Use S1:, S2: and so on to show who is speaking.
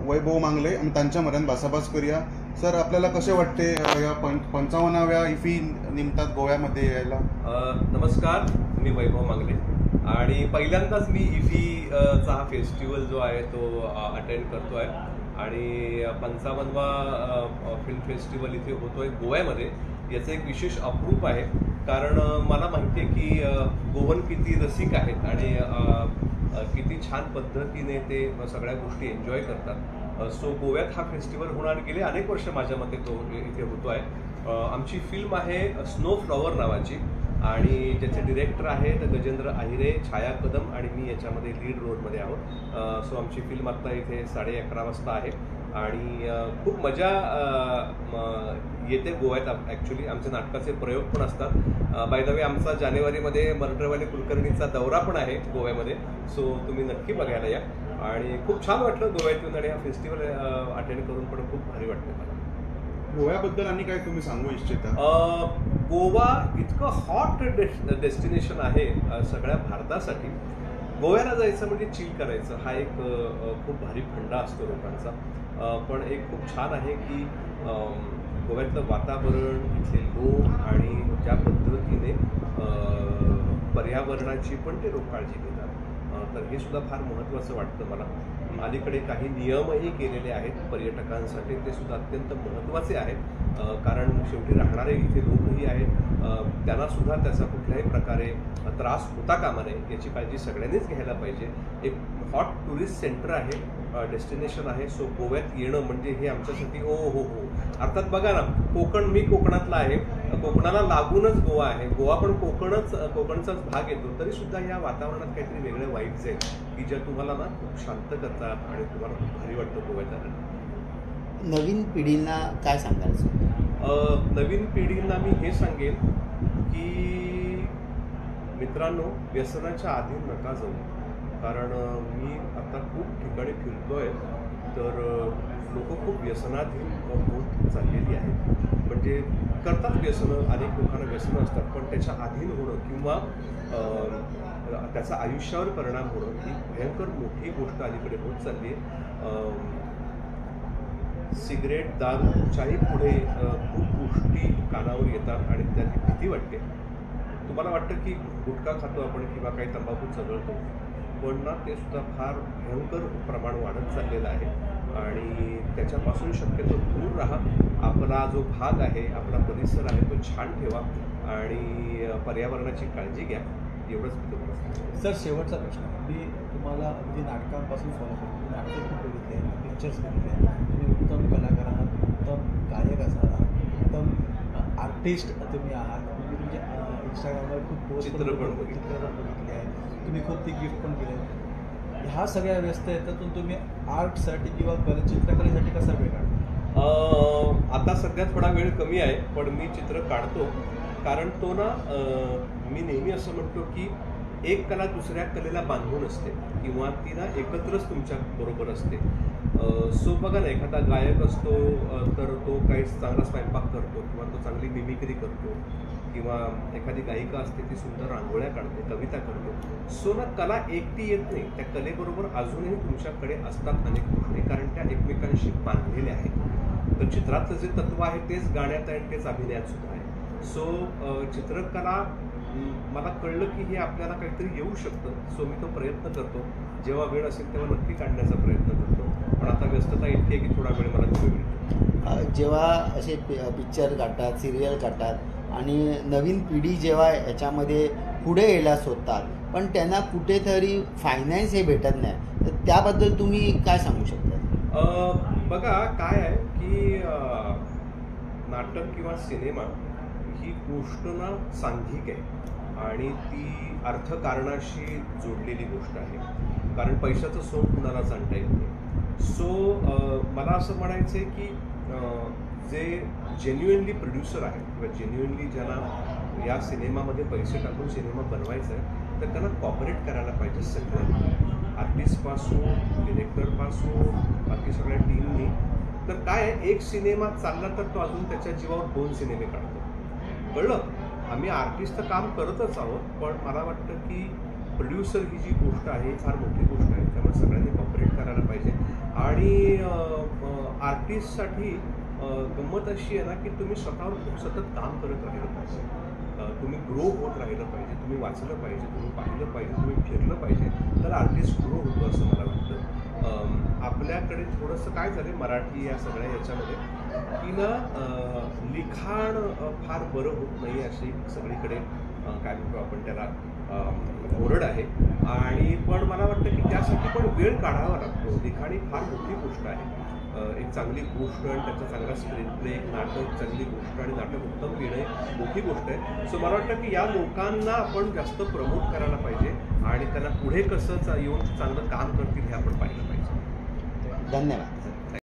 S1: वैभव मांगले आणि त्यांच्या मध्यात भासाभास करूया. सर, आपल्याला कसे वाटते या 55व्या इफी निमित्तात गोव्यामध्ये यायला?
S2: नमस्कार, मी वैभव मांगले आणि पहिल्यांदाच मी इफी चा हा फेस्टिवल जो आहे तो अटेंड करतो आहे आणि 55वा फिल्म फेस्टिवल इथे होतो आहे गोव्यामध्ये. याचं एक विशेष अप्रूप आहे कारण मला माहिती आहे की गोवन किती रसिक आहेत आणि किती छान पद्धतीने ते सगळ्या गोष्टी एन्जॉय करतात. सो गोव्यात हा फेस्टिवल होणार गेले अनेक वर्ष माझ्या मते तो इथे होतो आहे. आमची फिल्म आहे स्नो फ्लॉवर नावाची आणि ज्याचे डिरेक्टर आहेत गजेंद्र आहिरे, छाया कदम आणि मी याच्यामध्ये लीड रोलमध्ये आहोत. सो आमची फिल्म आत्ता इथे 11:30 वाजता आहे आणि खूप मजा येते गोव्यात. ॲक्च्युली आमचे नाटकाचे प्रयोग पण असतात. बाय द वे आमचा जानेवारीमध्ये मर्डरवाले कुलकर्णीचा दौरा पण आहे गोव्यामध्ये. सो तुम्ही नक्की बघायला या आणि खूप छान वाटलं गोव्यात येऊन आणि हा फेस्टिवल अटेंड करून पण खूप भारी वाटतं मला.
S1: गोव्याबद्दल आणि काय तुम्ही सांगू इच्छिता?
S2: गोवा इतकं हॉट डेस्टिनेशन आहे सगळ्या भारतासाठी. गोव्याला जायचं म्हणजे चिल करायचं हा एक खूप भारी फंडा असतो लोकांचा. पण एक खूप छान आहे की गोव्यातलं वातावरण, इथले लोक आणि ज्या पद्धतीने पर्यावरणाची पण ते लोक काळजी घेतात. तर हे सुद्धा फार महत्त्वाचं वाटतं मला. अलीकडे काही नियमही केलेले आहेत पर्यटकांसाठी, ते सुद्धा अत्यंत महत्त्वाचे आहेत कारण शेवटी राहणारे इथे लोकही आहेत. त्यांना सुद्धा त्याचा कुठल्याही प्रकारे त्रास होता कामा नये याची काळजी सगळ्यांनीच घ्यायला पाहिजे. एक हॉट टुरिस्ट सेंटर आहे, डेस्टिनेशन आहे. सो गोव्यात येणं म्हणजे हे आमच्यासाठी हो. अर्थात बघा ना, मी कोकणातला आहे, कोकणाला लागूनच गोवा आहे. गोवा पण कोकणचाच भाग येतो. तरी सुद्धा या वातावरणात काहीतरी वेगळे वाईब्स आहेत की ज्या तुम्हाला ना खूप शांत करतात आणि तुम्हाला खूप भारी वाटतं गोव्यात जाणं.
S3: नवीन पिढींना काय सांगायचं?
S2: नवीन पिढींना मी हे सांगेन की मित्रांनो, व्यसनाच्या आधी नका जाऊ. कारण मी आता खूप ठिकाणी फिरतोय तर लोक खूप व्यसनाधीन होत चाललेली आहेत. म्हणजे करतात व्यसनं, अनेक लोकांना व्यसनं असतात, पण त्याच्या अधीन होणं किंवा त्याचा आयुष्यावर परिणाम होणं ही भयंकर मोठी गोष्ट अलीकडे होत चालली आहे. सिगरेट, दारूच्याही पुढे खूप गोष्टी कानावर येतात आणि त्याची भीती वाटते. तुम्हाला वाटतं की गुटखा खातो आपण किंवा काही तंबाखू चघळतो, पण ना ते सुद्धा फार भयंकर प्रमाण वाढत चाललेलं आहे आणि त्याच्यापासून शक्यतो दूर राहा. आपला जो भाग आहे, आपला परिसर आहे तो छान ठेवा आणि पर्यावरणाची काळजी घ्या. एवढंच मी तुम्हाला सांगतो.
S4: सर, शेवटचा प्रश्न. मी तुम्हाला अगदी नाटकांपासून फॉलो करतो. तुम्ही नाटकं खूप बघितले, पिक्चर्स बघितले. तुम्ही उत्तम कलाकार आहात, उत्तम गायक असणार आहात, उत्तम आर्टिस्ट तुम्ही आहात. तुम्ही तुमच्या इंस्टाग्रामवर खूप पोस्ट
S2: चित्रपट
S4: बघितले आहे. तुम्ही खूप ती गिफ्ट पण केले. ह्या सगळ्या व्यस्त याच्यातून तुम्ही आर्टसाठी किंवा चित्रकलेसाठी कसा वेळ काढतो?
S2: आता सध्या थोडा वेळ कमी आहे, पण मी चित्र काढतो. कारण तो ना, मी नेहमी असं म्हणतो की एक कला दुसऱ्या कलेला बांधून असते किंवा ती ना एकत्रच तुमच्या बरोबर असते. सो बघा ना, एखादा गायक असतो तर तो काही चांगला स्वयंपाक करतो किंवा तो चांगली मिमिक्री करतो किंवा एखादी गायिका असते ती सुंदर रांगोळ्या काढते, कविता करतो. सो ना, कला एकटी येत नाही, त्या कलेबरोबर अजूनही तुमच्याकडे असतात अनेक गोष्टी कारण त्या एकमेकांशी बांधलेल्या आहेत. तर चित्रातलं जे तत्व आहे तेच गाण्यात आहे आणि तेच अभिनयात सुद्धा आहे. सो चित्रकला मला कळलं की हे आपल्याला काहीतरी येऊ शकतं. सो मी तो प्रयत्न करतो. जेव्हा वेळ असेल तेव्हा नक्की काढण्याचा प्रयत्न करतो. पण आता व्यस्तता इतकी आहे की थोडा वेळ मला वेळ मिळतो.
S3: जेव्हा असे पिक्चर काढतात, सिरियल काढतात आणि नवीन पिढी जेव्हा याच्यामध्ये पुढे यायला शोधतात, पण त्यांना कुठेतरी फायनान्स हे भेटत नाही, तर त्याबद्दल तुम्ही काय सांगू शकता?
S2: बघा काय आहे की नाटक किंवा सिनेमा ही गोष्ट ना सांघिक आहे आणि ती अर्थकारणाशी जोडलेली गोष्ट आहे. कारण पैशाचं सोंग कुणाला जाणता येत नाही. सो मला असं म्हणायचं आहे की जे जेन्युइनली प्रोड्युसर आहेत किंवा जेन्युइनली ज्यांना या सिनेमामध्ये पैसे टाकून सिनेमा बनवायचा आहे तर त्यांना कॉपरेट करायला पाहिजे सगळ्यांनी, आर्टिस्टपासून डिरेक्टरपासून बाकी सगळ्या टीमनी. तर काय एक सिनेमा चालला तर तो अजून त्याच्या जीवावर 2 सिनेमे काढतो. कळलं? आम्ही आर्टिस्ट तर काम करतच आहोत, पण मला वाटतं की प्रोड्युसर ही जी गोष्ट आहे ही फार मोठी गोष्ट आहे. त्यामुळे सगळ्यांनी कॉपरेट करायला पाहिजे आणि आर्टिस्टसाठी गंमत अशी आहे ना की तुम्ही स्वतःवर खूप सतत काम करत राहिलं पाहिजे, तुम्ही ग्रो होत राहिलं पाहिजे, तुम्ही वाचलं पाहिजे, तुम्ही पाहिलं पाहिजे, तुम्ही फिरलं पाहिजे, तर आर्टिस्ट ग्रो होतो असं मला वाटतं. आपल्याकडे थोडंसं काय झालं मराठी या सगळ्या याच्यामध्ये की ना लिखाण फार बरं होत नाही अशी सगळीकडे काय म्हणतो आपण त्याला ओरड आहे. आणि पण मला वाटतं की त्यासाठी पण वेळ काढावा लागतो. लिखाण फार मोठी गोष्ट आहे. एक चांगली गोष्ट आणि त्याचा चांगला स्क्रीन प्ले, एक नाटक चांगली गोष्ट आणि नाटक उत्तम लिहिणं मोठी गोष्ट आहे. सो मला वाटतं की या लोकांना आपण जास्त प्रमोट करायला पाहिजे आणि त्यांना पुढे कसं येऊन चांगलं काम करतील हे आपण पाहिलं पाहिजे.
S3: धन्यवाद.